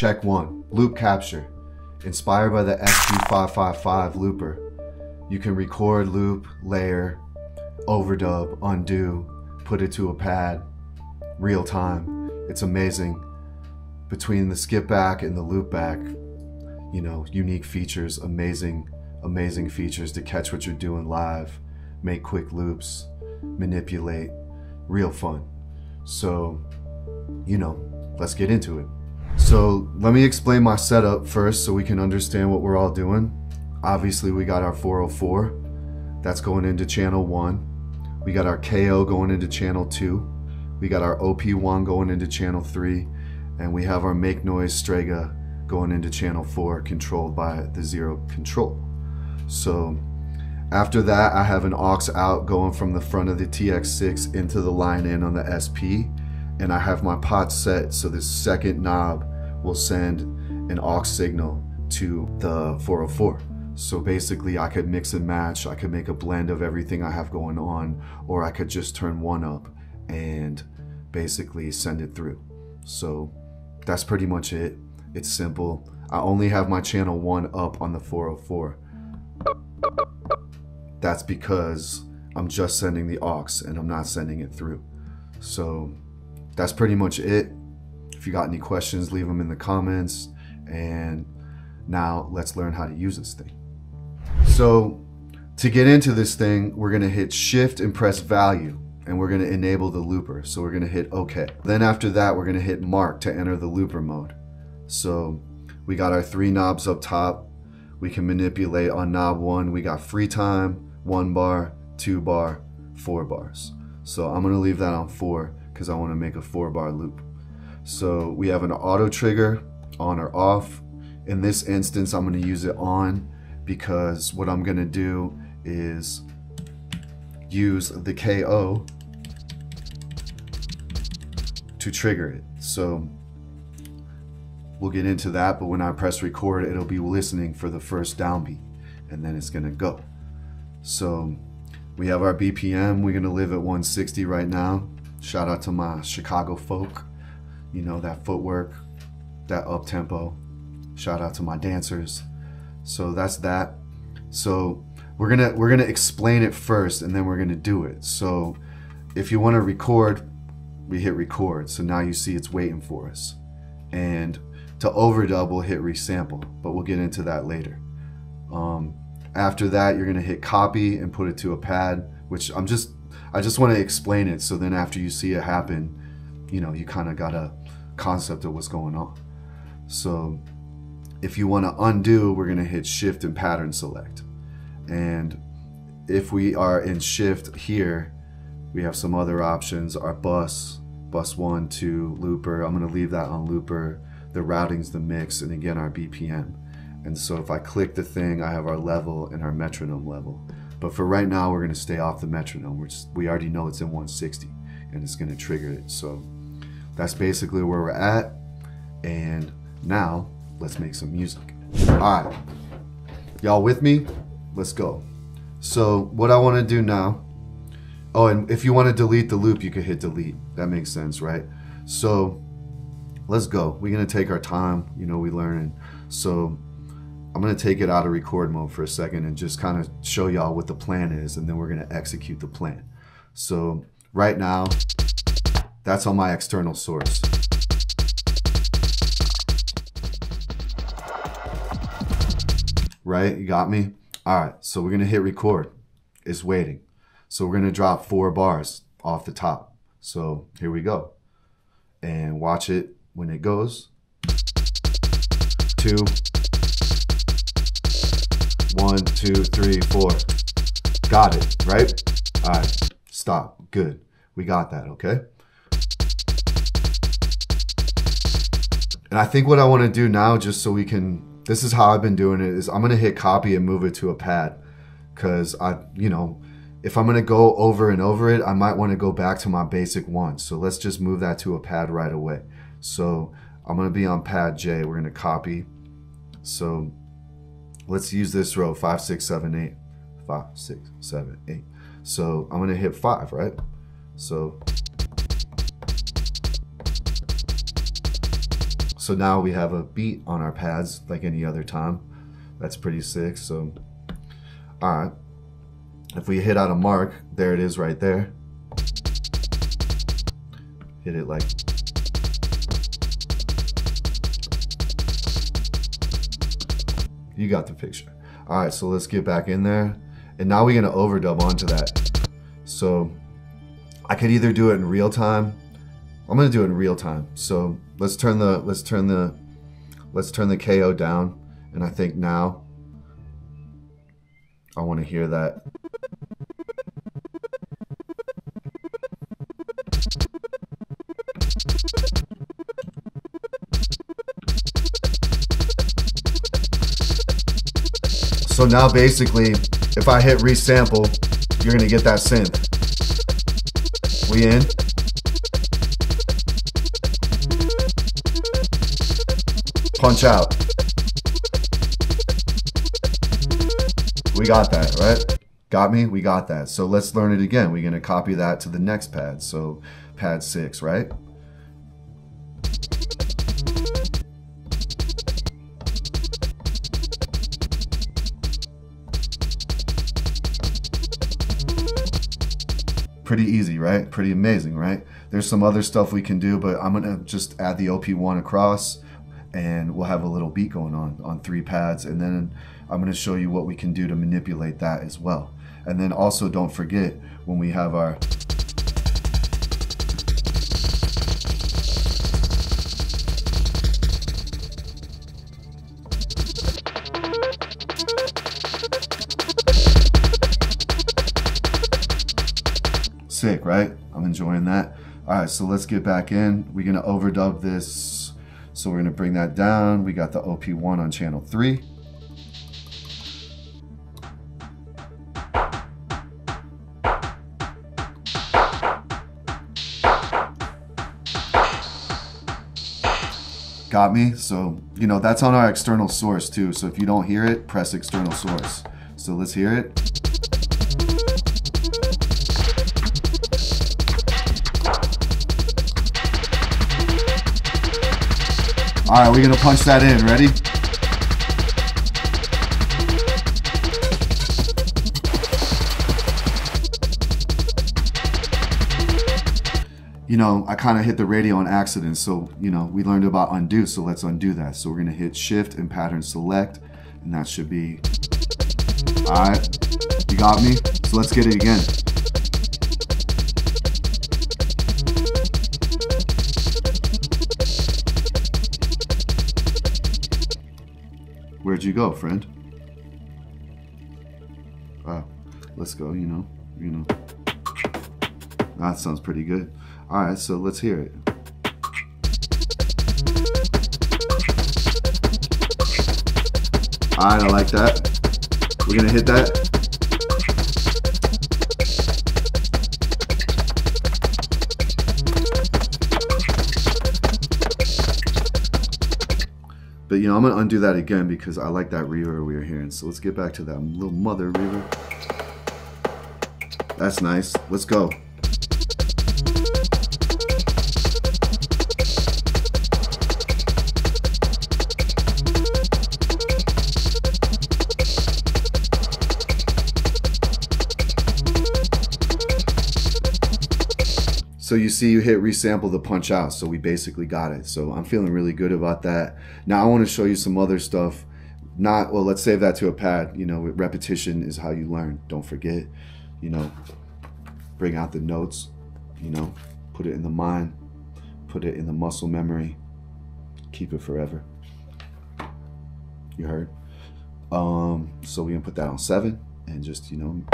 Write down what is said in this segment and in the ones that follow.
Check 1. Loop capture. Inspired by the SP-404 looper, you can record, loop, layer, overdub, undo, put it to a pad, real time. It's amazing. Between the skip back and the loop back, you know, unique features, amazing features to catch what you're doing live, make quick loops, manipulate, real fun. So, you know, let's get into it. So let me explain my setup first so we can understand what we're all doing. Obviously we got our 404, that's going into channel 1. We got our KO going into channel 2. We got our OP1 going into channel 3. And we have our make noise Strega going into channel 4, controlled by the 0 control. So after that, I have an aux out going from the front of the TX6 into the line in on the SP. And I have my pot set so this second knob will send an aux signal to the 404. So basically I could mix and match, I could make a blend of everything I have going on, or I could just turn one up and basically send it through. So that's pretty much it. It's simple. I only have my channel 1 up on the 404. That's because I'm just sending the aux and I'm not sending it through. So that's pretty much it. If you got any questions, leave them in the comments. And now let's learn how to use this thing. So to get into this thing, we're gonna hit Shift and press value, and we're gonna enable the looper. So we're gonna hit OK. Then after that, we're gonna hit mark to enter the looper mode. So we got our 3 knobs up top. We can manipulate on knob 1. We got free time, 1 bar, 2 bar, 4 bars. So I'm gonna leave that on 4 because I wanna make a 4-bar loop. So we have an auto trigger, on or off. In this instance, I'm gonna use it on because what I'm gonna do is use the KO to trigger it. So we'll get into that, but when I press record, it'll be listening for the first downbeat, and then it's gonna go. So we have our BPM, we're gonna live at 160 right now. Shout out to my Chicago folk, you know, that footwork, that up tempo. Shout out to my dancers. So that's that. So we're gonna explain it first, and then we're gonna do it. So if you want to record, we hit record. So now you see it's waiting for us. And to overdub, we'll hit resample, but we'll get into that later. After that, you're gonna hit copy and put it to a pad, which I just want to explain it. So then after you see it happen, you know, you kind of got a concept of what's going on. So if you want to undo, we're going to hit Shift and pattern select. And if we are in Shift here, we have some other options. Our bus 1, 2, looper. I'm going to leave that on looper. The routing's the mix, and again our BPM. And so if I click the thing, I have our level and our metronome level. But for right now, we're going to stay off the metronome. We already know it's in 160, and it's going to trigger it. So that's basically where we're at. And now let's make some music. All right, y'all with me? Let's go. So what I want to do now, oh, and if you want to delete the loop, you could hit delete. That makes sense, right? So let's go. We're going to take our time, you know, we learning. So I'm going to take it out of record mode for a second and just kind of show y'all what the plan is, and then we're going to execute the plan. So right now, that's on my external source. Right, you got me? All right, so we're gonna hit record. It's waiting. So we're gonna drop 4 bars off the top. So here we go. And watch it when it goes. 2, 1, 2, 3, 4. Got it, right? All right, stop, good. We got that, okay? And I think what I wanna do now, just so we can, this is how I've been doing it, is I'm gonna hit copy and move it to a pad. Cause you know, if I'm gonna go over and over it, I might wanna go back to my basic one. So let's just move that to a pad right away. So I'm gonna be on pad J, we're gonna copy. So let's use this row, 5, 6, 7, 8. 5, 6, 7, 8. So I'm gonna hit 5, right? So So now we have a beat on our pads like any other time. That's pretty sick. So, all right. If we hit out a mark, there it is right there. Hit it like. You got the picture. All right, so let's get back in there. And now we're gonna overdub onto that. So I could either do it in real time. I'm gonna do it in real time. So let's turn the KO down. And I think now I want to hear that. So now basically, if I hit resample, you're gonna get that synth. We in? Punch out. We got that, right? Got me? We got that. So let's learn it again. We're gonna copy that to the next pad. So pad 6, right? Pretty easy, right? Pretty amazing, right? There's some other stuff we can do, but I'm gonna just add the OP1 across and we'll have a little beat going on 3 pads, and then I'm gonna show you what we can do to manipulate that as well. And then also don't forget when we have our sick, right? I'm enjoying that. All right, so let's get back in. We're gonna overdub this. So we're gonna bring that down. We got the OP1 on channel 3. Got me? So, you know, that's on our external source too. So if you don't hear it, press external source. So let's hear it. All right, we're gonna punch that in. Ready? You know, I kind of hit the radio on accident, so, you know, we learned about undo, so let's undo that. So we're gonna hit shift and pattern select, and that should be, all right, you got me? So let's get it again. Where'd you go, friend? Let's go, you know. That sounds pretty good. All right, so let's hear it. All right, I like that. We're gonna hit that. But, you know, I'm gonna undo that again because I like that reverb we were hearing. So let's get back to that little mother reverb. That's nice. Let's go. So you see, you hit resample the punch out, so we basically got it. So I'm feeling really good about that. Now I want to show you some other stuff. Well, let's save that to a pad. You know, repetition is how you learn. Don't forget, you know, bring out the notes, you know, put it in the mind, put it in the muscle memory, keep it forever. You heard? So we're gonna put that on 7 and just, you know.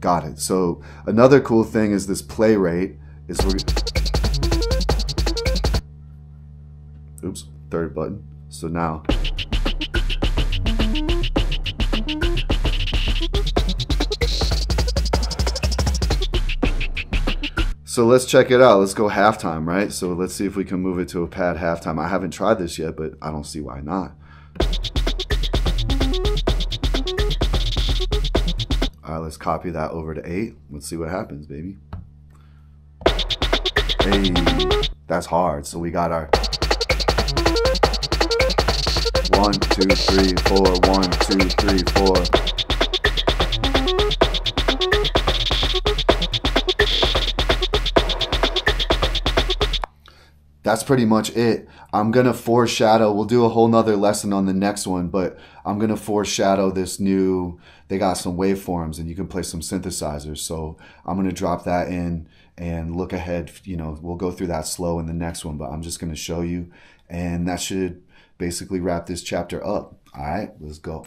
Got it. So another cool thing is this play rate is oops, third button. So now so let's check it out. Let's go halftime, right? So let's see if we can move it to a pad halftime. I haven't tried this yet, but I don't see why not. let's copy that over to 8. Let's see what happens, baby. Hey, that's hard. So we got our 1, 2, 3, 4, 1, 2, 3, 4. That's pretty much it. I'm going to foreshadow, we'll do a whole nother lesson on the next one, but I'm going to foreshadow this new, they got some waveforms and you can play some synthesizers. So I'm going to drop that in and look ahead, you know, we'll go through that slow in the next one, but I'm just going to show you, and that should basically wrap this chapter up. All right, let's go.